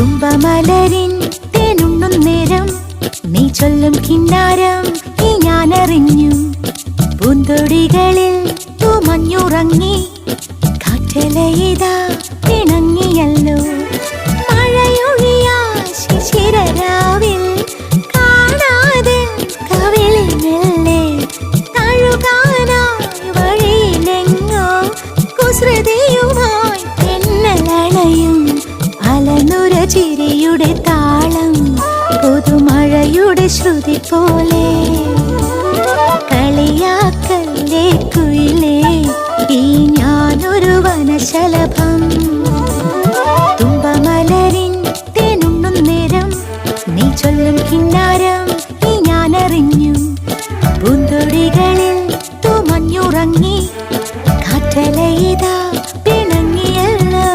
തുമ്പമലരിൻ തേനുണ്ണും നേരം നീ ചൊല്ലും കിന്നാരം ഈ ഞാനറിഞ്ഞു. പൂന്തൊടികളിൽ തൂമഞ്ഞുറങ്ങി കാറ്റലയിതാ പിണങ്ങിയല്ലോ. മഴയൊഴിയാ ശിശിരരാവിൽ കാണാതെ കവിളിൽ മെല്ലെ തഴുകാനായി വഴിയിലെങ്ങോ കുസൃതിയുമായി തെന്നലണയും അലനുര ചിരിയുടെ താളം പുതുമഴയുടെ ശ്രുതി പോലെ. കളിയാക്കല്ലേ കുയിലേ ഈ ഞാനൊരു വനശലഭം. തുമ്പമലരിൻ തേനുണ്ണും നേരം നീ ചൊല്ലും കിന്നാരം ഈ ഞാനറിഞ്ഞു. പൂന്തൊടികളിൽ തൂമഞ്ഞുറങ്ങി കാറ്റലയിതാ പിണങ്ങിയല്ലോ.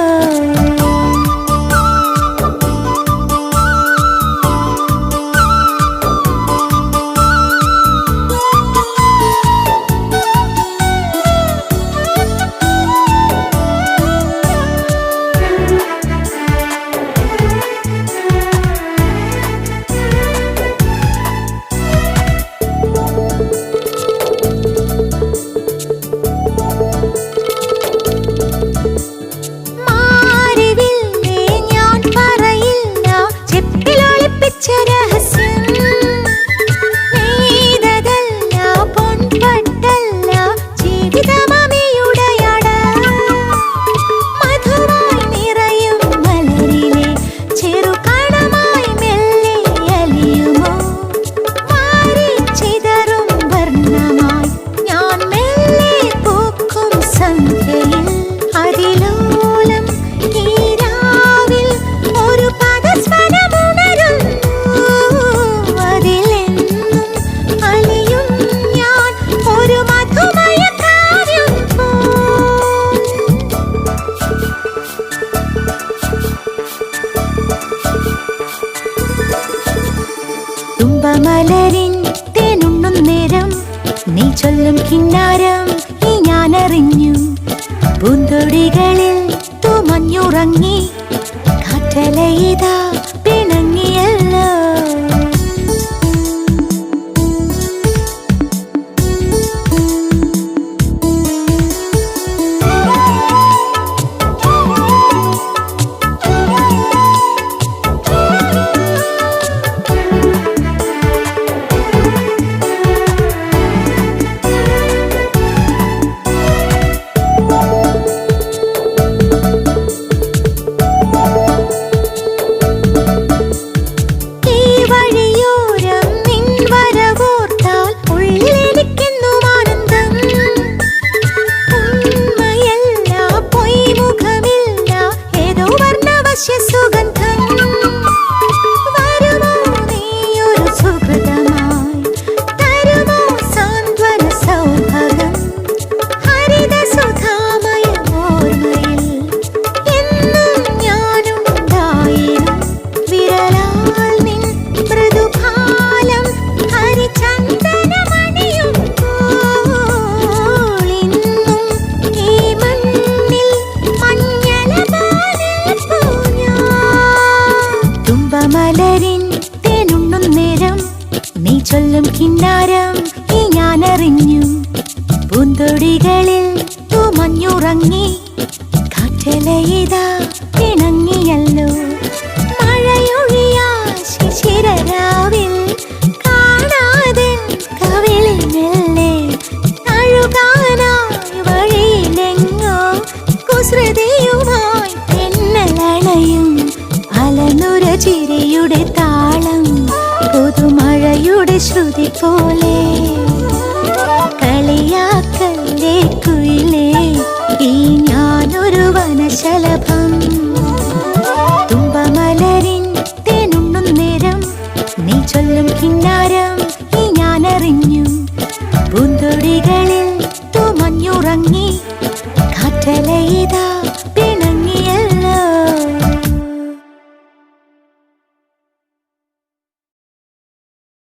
തുമ്പമലരിൻ തേനുണ്ണും നേരം നീ ചൊല്ലും കിന്നാരം ഈ ഞാനറിഞ്ഞു. പൂന്തൊടികളിൽ തൂമഞ്ഞുറങ്ങി കാറ്റലയിതാ പിണങ്ങിയല്ലോ. തുമ്പമലരിൻ തേനുണ്ണും നേരം നീ ചൊല്ലും കിന്നാരം ഈ ഞാനറിഞ്ഞു. പൂന്തൊടികളിൽ തൂമഞ്ഞുറങ്ങി കാറ്റലയിതാ പിണങ്ങിയല്ലോ. മഴയൊഴിയാ ശിശിരരാവിൽ കാണാതെ കവിളിൽ മെല്ലെ തഴുകാനായി വഴിയിലെങ്ങോ കുസൃതിയുമായി തെന്നലണയും അലനുര ചിരിയുടെ താളം പുതുമഴയുടെ ശ്രുതി പോലെ.